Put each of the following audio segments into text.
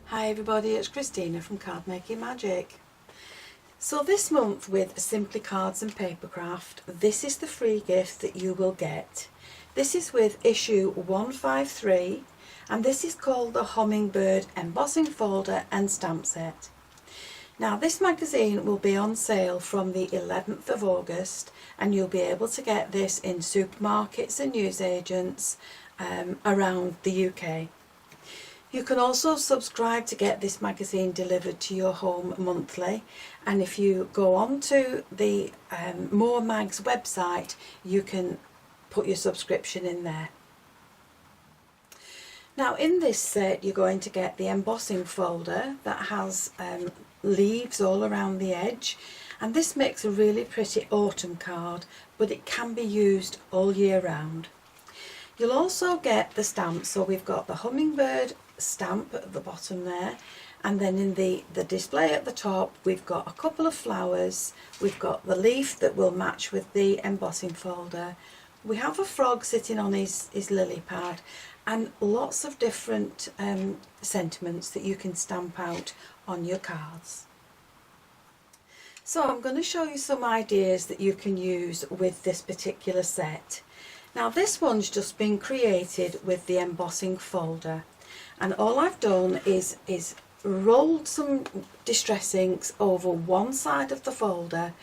Hi everybody, it's Christina from Card Making Magic. So this month with Simply Cards and Papercraft, this is the free gift that you will get. This is with issue 153 and this is called the Hummingbird Embossing Folder and Stamp Set. Now this magazine will be on sale from the 11th of August and you'll be able to get this in supermarkets and newsagents around the UK. You can also subscribe to get this magazine delivered to your home monthly, and if you go on to the More Mag's website you can put your subscription in there. Now in this set you're going to get the embossing folder that has leaves all around the edge, and this makes a really pretty autumn card, but it can be used all year round. You'll also get the stamps, so we've got the hummingbird stamp at the bottom there, and then in the display at the top we've got a couple of flowers, we've got the leaf that will match with the embossing folder, we have a frog sitting on his lily pad, and lots of different sentiments that you can stamp out on your cards. So I'm going to show you some ideas that you can use with this particular set. Now this one's just been created with the embossing folder, and all I've done is rolled some distress inks over one side of the folder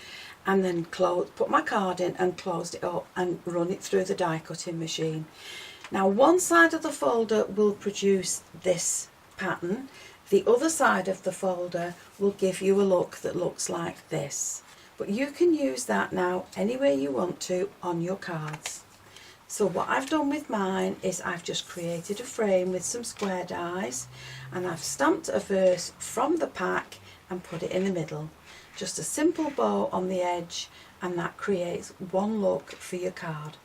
and then put my card in and closed it up and run it through the die cutting machine. Now one side of the folder will produce this pattern, the other side of the folder will give you a look that looks like this, but you can use that now any way you want to on your cards. So what I've done with mine is I've just created a frame with some square dies and I've stamped a verse from the pack and put it in the middle. Just a simple bow on the edge, and that creates one look for your card.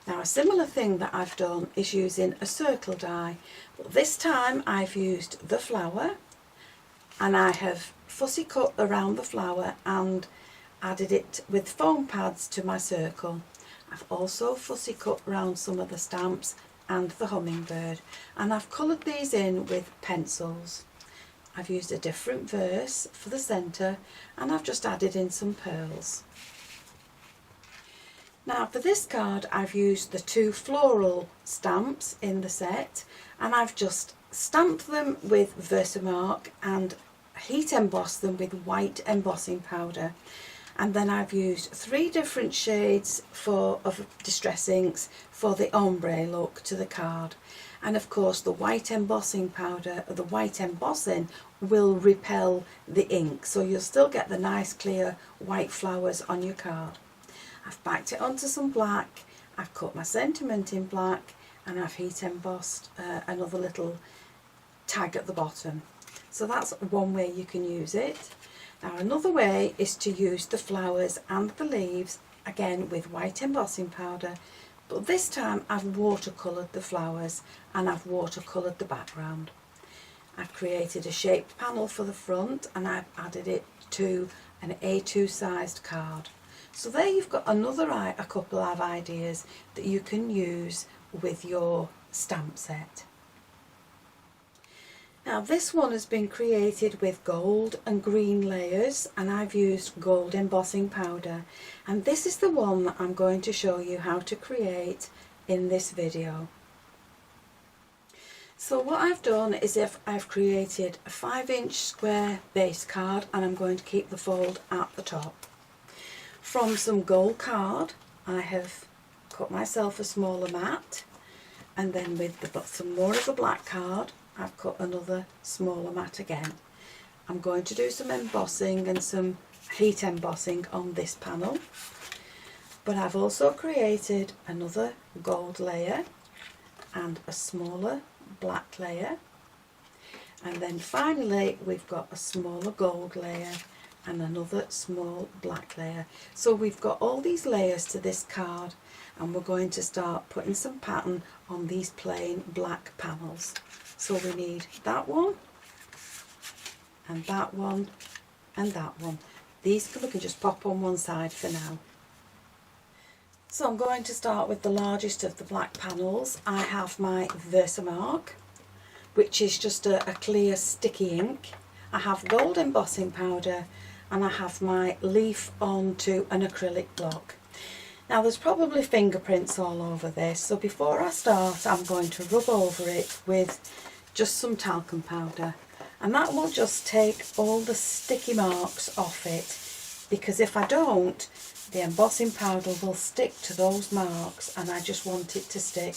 Now a similar thing that I've done is using a circle die, but this time I've used the flower and I have fussy cut around the flower and added it with foam pads to my circle. I've also fussy cut around some of the stamps and the hummingbird, and I've coloured these in with pencils. I've used a different verse for the centre and I've just added in some pearls. Now for this card I've used the two floral stamps in the set, and I've just stamped them with Versamark and heat embossed them with white embossing powder. And then I've used 3 different shades of distress inks for the ombre look to the card. And of course the white embossing powder, or the white embossing, will repel the ink, so you'll still get the nice clear white flowers on your card. I've backed it onto some black, I've cut my sentiment in black, and I've heat embossed another little tag at the bottom. So that's one way you can use it. Now another way is to use the flowers and the leaves again with white embossing powder, but this time I've watercoloured the flowers and I've watercoloured the background. I've created a shaped panel for the front and I've added it to an A2 sized card. So there you've got a couple of ideas that you can use with your stamp set. Now this one has been created with gold and green layers, and I've used gold embossing powder, and this is the one that I'm going to show you how to create in this video. So what I've done is I've created a 5-inch square base card, and I'm going to keep the fold at the top. From some gold card I have cut myself a smaller mat, and then with some more of the black card I've cut another smaller mat again. I'm going to do some embossing and some heat embossing on this panel, but I've also created another gold layer and a smaller black layer, and then finally we've got a smaller gold layer and another small black layer. So we've got all these layers to this card, and we're going to start putting some pattern on these plain black panels. So we need that one and that one and that one. These we can just pop on one side for now. So I'm going to start with the largest of the black panels. I have my Versamark which is just a clear sticky ink. I have gold embossing powder, and I have my leaf onto an acrylic block. Now there's probably fingerprints all over this, so before I start I'm going to rub over it with just some talcum powder, and that will just take all the sticky marks off it, because if I don't, the embossing powder will stick to those marks, and I just want it to stick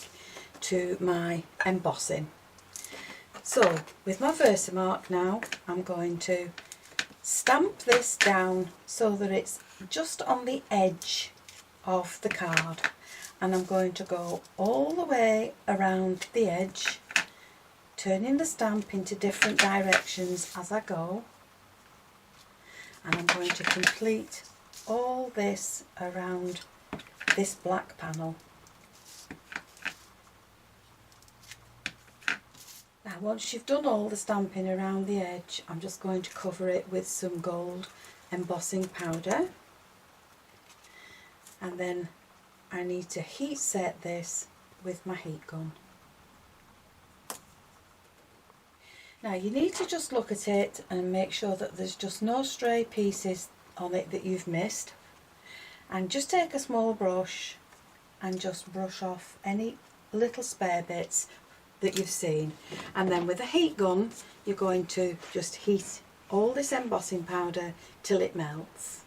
to my embossing. So with my Versamark now, I'm going to stamp this down so that it's just on the edge of the card, and I'm going to go all the way around the edge, turning the stamp into different directions as I go, and I'm going to complete all this around this black panel. Now once you've done all the stamping around the edge, I'm just going to cover it with some gold embossing powder, and then I need to heat set this with my heat gun. Now you need to just look at it and make sure that there's just no stray pieces on it that you've missed, and just take a small brush and just brush off any little spare bits that you've seen, and then with a heat gun you're going to just heat all this embossing powder till it melts.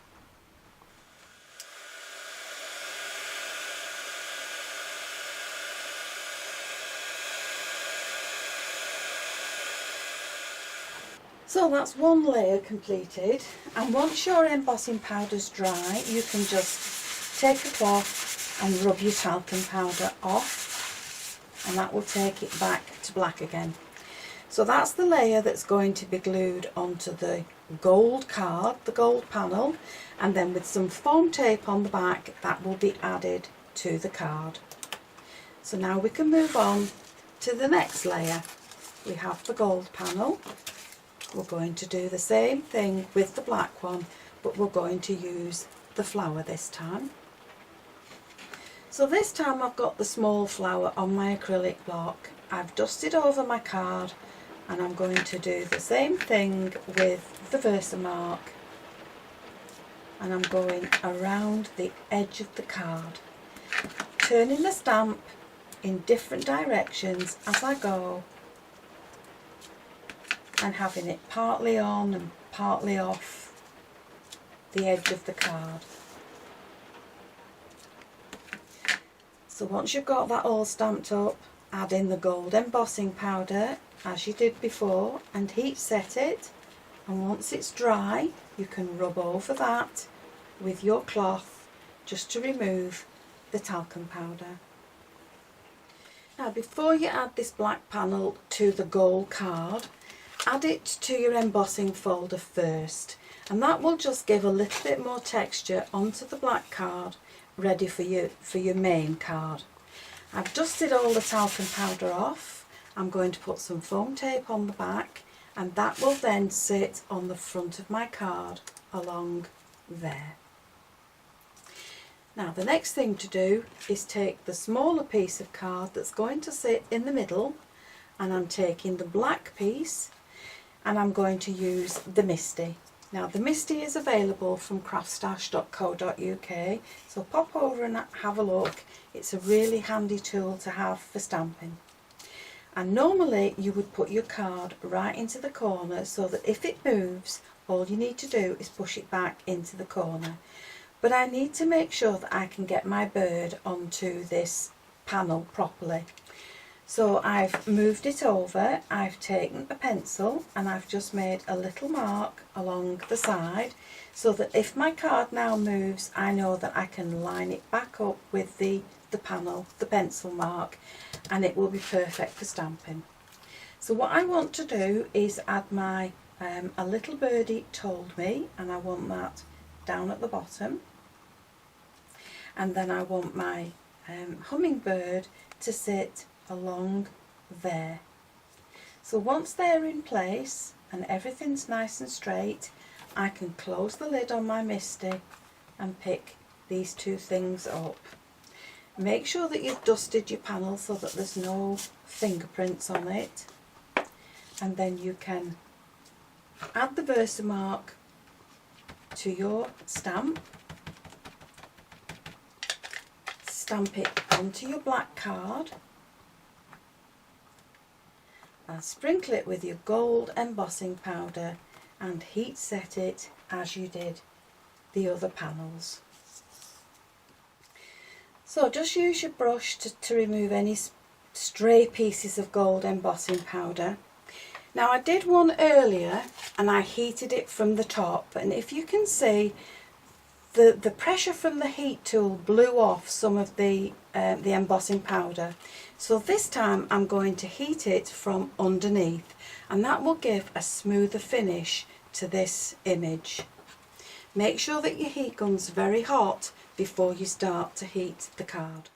So that's one layer completed, and once your embossing powder's dry, you can just take a cloth and rub your talcum powder off, and that will take it back to black again. So that's the layer that's going to be glued onto the gold card, the gold panel, and then with some foam tape on the back, that will be added to the card. So now we can move on to the next layer. We have the gold panel. We're going to do the same thing with the black one, but we're going to use the flower this time. So this time I've got the small flower on my acrylic block. I've dusted over my card, and I'm going to do the same thing with the Versamark, and I'm going around the edge of the card, turning the stamp in different directions as I go, and having it partly on and partly off the edge of the card. So once you've got that all stamped up, add in the gold embossing powder as you did before and heat set it, and once it's dry you can rub over that with your cloth just to remove the talcum powder. Now before you add this black panel to the gold card, add it to your embossing folder first, and that will just give a little bit more texture onto the black card, ready for your main card. I've dusted all the talcum powder off. I'm going to put some foam tape on the back, and that will then sit on the front of my card along there. Now the next thing to do is take the smaller piece of card that's going to sit in the middle, and I'm taking the black piece and I'm going to use the Misty. Now the Misty is available from craftstash.co.uk, so pop over and have a look. It's a really handy tool to have for stamping. And normally you would put your card right into the corner so that if it moves, all you need to do is push it back into the corner. But I need to make sure that I can get my bird onto this panel properly. So I've moved it over, I've taken a pencil and I've just made a little mark along the side so that if my card now moves, I know that I can line it back up with the panel, the pencil mark, and it will be perfect for stamping. So what I want to do is add my A Little Birdie Told Me, and I want that down at the bottom, and then I want my hummingbird to sit along there. So once they're in place and everything's nice and straight, I can close the lid on my Misty and pick these two things up. Make sure that you've dusted your panel so that there's no fingerprints on it. and then you can add the Versamark to your stamp, stamp it onto your black card and sprinkle it with your gold embossing powder and heat set it as you did the other panels. So just use your brush to remove any stray pieces of gold embossing powder. Now I did one earlier and I heated it from the top, and if you can see, the pressure from the heat tool blew off some of the embossing powder. So this time I'm going to heat it from underneath, and that will give a smoother finish to this image. Make sure that your heat gun's very hot before you start to heat the card.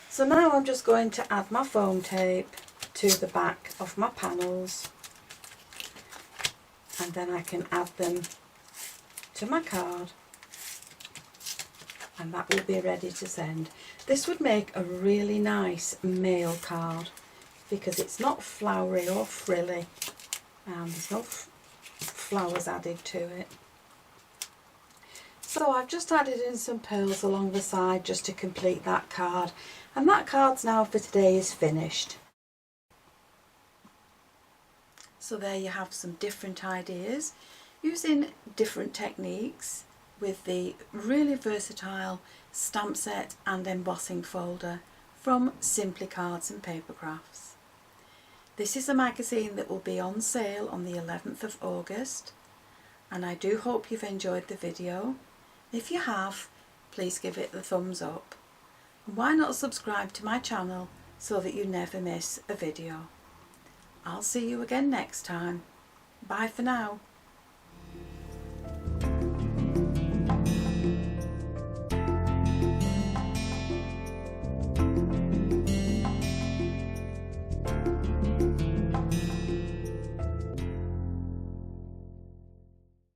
So now I'm just going to add my foam tape to the back of my panels, and then I can add them to my card, and that will be ready to send. This would make a really nice mail card because it's not flowery or frilly, and there's no flowers added to it. So I've just added in some pearls along the side just to complete that card, and that card's now for today is finished. So there you have some different ideas using different techniques with the really versatile stamp set and embossing folder from Simply Cards and Paper Crafts. This is a magazine that will be on sale on the 11th of August, and I do hope you've enjoyed the video. If you have, please give it the thumbs up. And why not subscribe to my channel so that you never miss a video. I'll see you again next time. Bye for now.